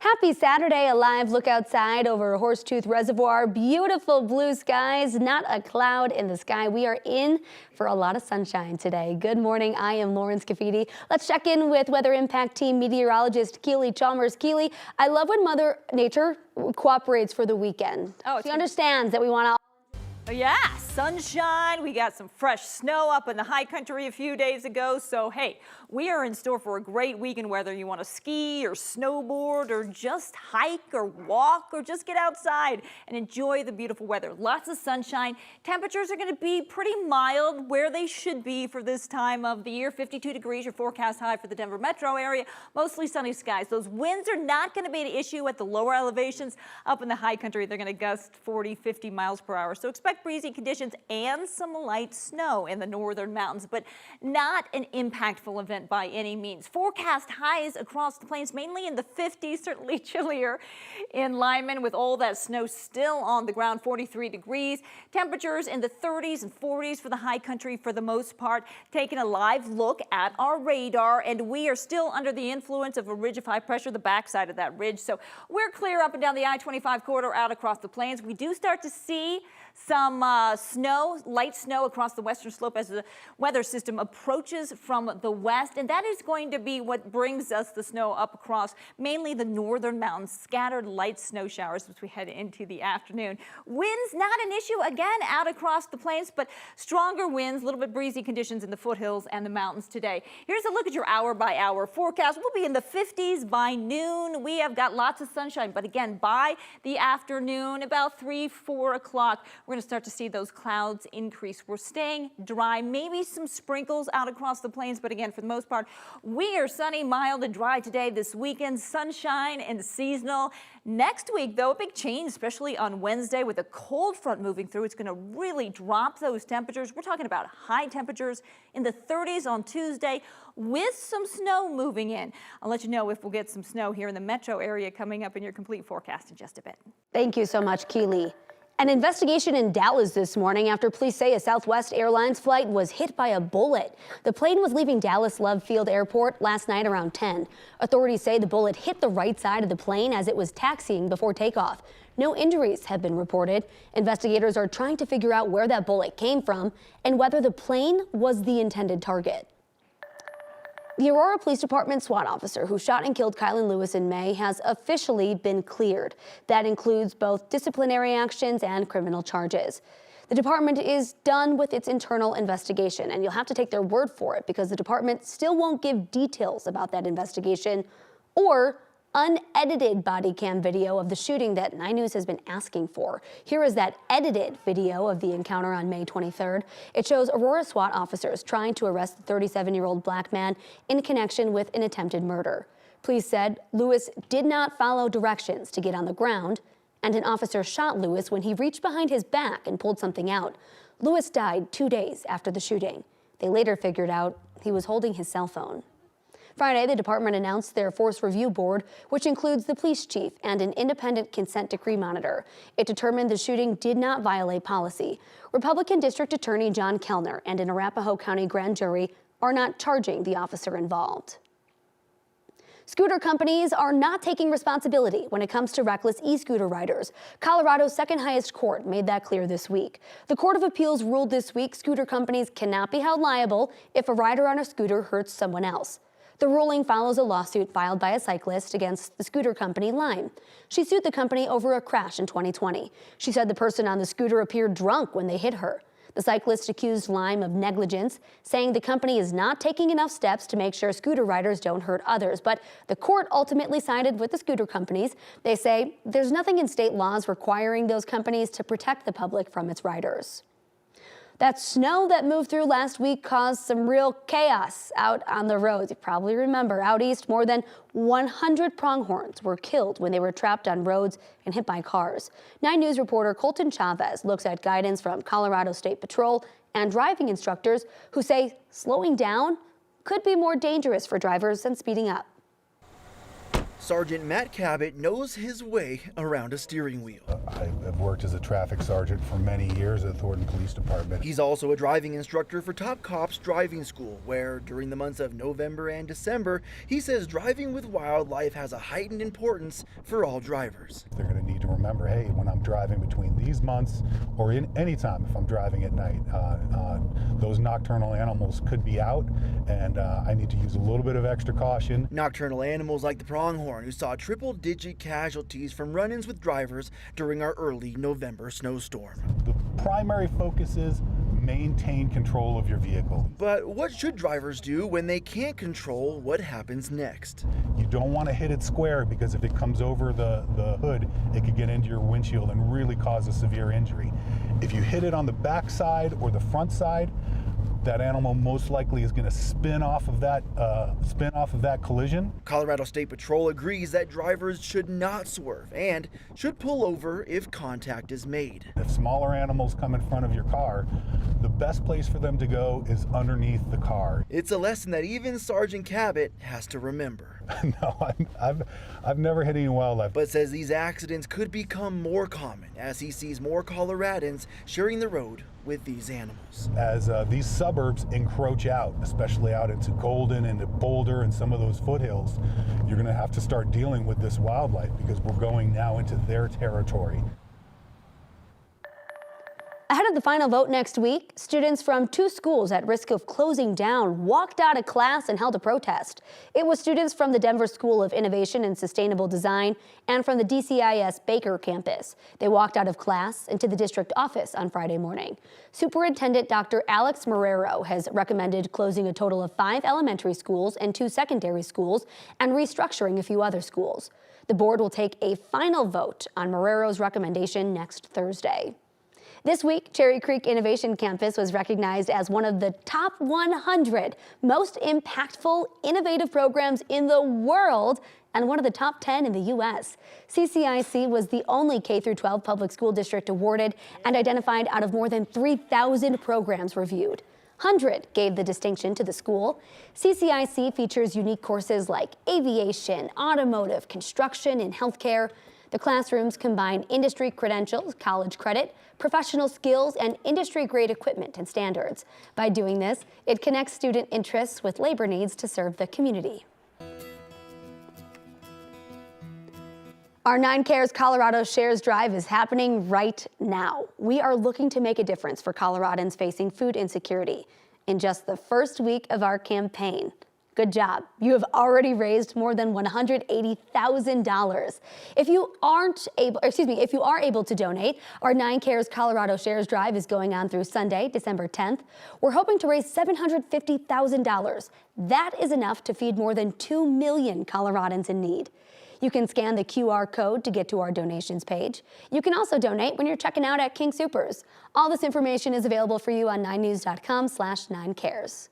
Happy Saturday, a live look outside over Horsetooth Reservoir. Beautiful blue skies, not a cloud in the sky. We are in for a lot of sunshine today. Good morning, I am Lauren Scafidi. Let's check in with Weather Impact Team meteorologist Keely Chalmers. Keely, I love when Mother Nature cooperates for the weekend. She understands that we want to. Yeah, sunshine. We got some fresh snow up in the high country a few days ago. So, hey, we are in store for a great weekend, whether you want to ski or snowboard or just hike or walk or just get outside and enjoy the beautiful weather. Lots of sunshine. Temperatures are going to be pretty mild where they should be for this time of the year. 52 degrees, your forecast high for the Denver metro area. Mostly sunny skies. Those winds are not going to be an issue at the lower elevations. Up in the high country, they're going to gust 40, 50 miles per hour. So expect breezy conditions and some light snow in the northern mountains, but not an impactful event by any means. Forecast highs across the plains, mainly in the 50s, certainly chillier in Lyman with all that snow still on the ground, 43 degrees. Temperatures in the 30s and 40s for the high country for the most part. Taking a live look at our radar, and we are still under the influence of a ridge of high pressure, the backside of that ridge. So we're clear up and down the I-25 corridor out across the plains. We do start to see some snow, light snow across the western slope as the weather system approaches from the west. And that is going to be what brings us the snow up across mainly the northern mountains, scattered light snow showers as we head into the afternoon. Winds not an issue again out across the plains, but stronger winds, a little bit breezy conditions in the foothills and the mountains today. Here's a look at your hour by hour forecast. We'll be in the 50s by noon. We have got lots of sunshine, but again, by the afternoon, about 3, 4 o'clock, we're going to start to see those clouds increase. We're staying dry, maybe some sprinkles out across the plains, but again, for the most part, we are sunny, mild, and dry today. This weekend, sunshine and seasonal. Next week, though, a big change, especially on Wednesday with a cold front moving through. It's going to really drop those temperatures. We're talking about high temperatures in the 30s on Tuesday with some snow moving in. I'll let you know if we'll get some snow here in the metro area coming up in your complete forecast in just a bit. Thank you so much, Keely. An investigation in Dallas this morning after police say a Southwest Airlines flight was hit by a bullet. The plane was leaving Dallas Love Field Airport last night around 10. Authorities say the bullet hit the right side of the plane as it was taxiing before takeoff. No injuries have been reported. Investigators are trying to figure out where that bullet came from and whether the plane was the intended target. The Aurora Police Department SWAT officer who shot and killed Kylan Lewis in May has officially been cleared. That includes both disciplinary actions and criminal charges. The department is done with its internal investigation, and you'll have to take their word for it because the department still won't give details about that investigation or unedited body cam video of the shooting that 9 News has been asking for. Here is that edited video of the encounter on May 23rd. It shows Aurora SWAT officers trying to arrest the 37-year-old black man in connection with an attempted murder. Police said Lewis did not follow directions to get on the ground, and an officer shot Lewis when he reached behind his back and pulled something out. Lewis died 2 days after the shooting. They later figured out he was holding his cell phone. Friday, the department announced their force review board, which includes the police chief and an independent consent decree monitor. It determined the shooting did not violate policy. Republican District Attorney John Kellner and an Arapahoe County grand jury are not charging the officer involved. Scooter companies are not taking responsibility when it comes to reckless e-scooter riders. Colorado's second highest court made that clear this week. The Court of Appeals ruled this week scooter companies cannot be held liable if a rider on a scooter hurts someone else. The ruling follows a lawsuit filed by a cyclist against the scooter company Lime. She sued the company over a crash in 2020. She said the person on the scooter appeared drunk when they hit her. The cyclist accused Lime of negligence, saying the company is not taking enough steps to make sure scooter riders don't hurt others. But the court ultimately sided with the scooter companies. They say there's nothing in state laws requiring those companies to protect the public from its riders. That snow that moved through last week caused some real chaos out on the roads. You probably remember out east, more than 100 pronghorns were killed when they were trapped on roads and hit by cars. 9 News reporter Colton Chavez looks at guidance from Colorado State Patrol and driving instructors who say slowing down could be more dangerous for drivers than speeding up. Sergeant Matt Cabot knows his way around a steering wheel. I've worked as a traffic sergeant for many years at the Thornton Police Department. He's also a driving instructor for Top Cops Driving School, where during the months of November and December, he says driving with wildlife has a heightened importance for all drivers. They're going to need to remember, hey, when I'm driving between these months or in any time if I'm driving at night, those nocturnal animals could be out, and I need to use a little bit of extra caution. Nocturnal animals like the pronghorn, who saw triple-digit casualties from run-ins with drivers during our early November snowstorm. The primary focus is maintain control of your vehicle. But what should drivers do when they can't control what happens next? You don't want to hit it square, because if it comes over the hood, it could get into your windshield and really cause a severe injury. If you hit it on the back side or the front side, that animal most likely is going to spin off of that collision. Colorado State Patrol agrees that drivers should not swerve and should pull over if contact is made. If smaller animals come in front of your car, the best place for them to go is underneath the car. It's a lesson that even Sergeant Cabot has to remember. No, I've never hit any wildlife. But says these accidents could become more common as he sees more Coloradans sharing the road with these animals. As these suburbs encroach out, especially out into Golden, into Boulder, and some of those foothills, you're going to have to start dealing with this wildlife, because we're going now into their territory. Ahead of the final vote next week, students from 2 schools at risk of closing down walked out of class and held a protest. It was students from the Denver School of Innovation and Sustainable Design and from the DCIS Baker campus. They walked out of class and to the district office on Friday morning. Superintendent Dr. Alex Marrero has recommended closing a total of 5 elementary schools and 2 secondary schools and restructuring a few other schools. The board will take a final vote on Marrero's recommendation next Thursday. This week, Cherry Creek Innovation Campus was recognized as one of the top 100 most impactful, innovative programs in the world and one of the top 10 in the U.S. CCIC was the only K-12 public school district awarded and identified out of more than 3,000 programs reviewed. 100 gave the distinction to the school. CCIC features unique courses like aviation, automotive, construction, and healthcare. The classrooms combine industry credentials, college credit, professional skills, and industry-grade equipment and standards. By doing this, it connects student interests with labor needs to serve the community. Our 9 Cares Colorado Shares Drive is happening right now. We are looking to make a difference for Coloradans facing food insecurity. In just the first week of our campaign, good job. You have already raised more than $180,000. If you are able to donate, our 9 Cares Colorado Shares Drive is going on through Sunday, December 10th. We're hoping to raise $750,000. That is enough to feed more than 2 million Coloradans in need. You can scan the QR code to get to our donations page. You can also donate when you're checking out at King Soopers. All this information is available for you on 9news.com/9cares.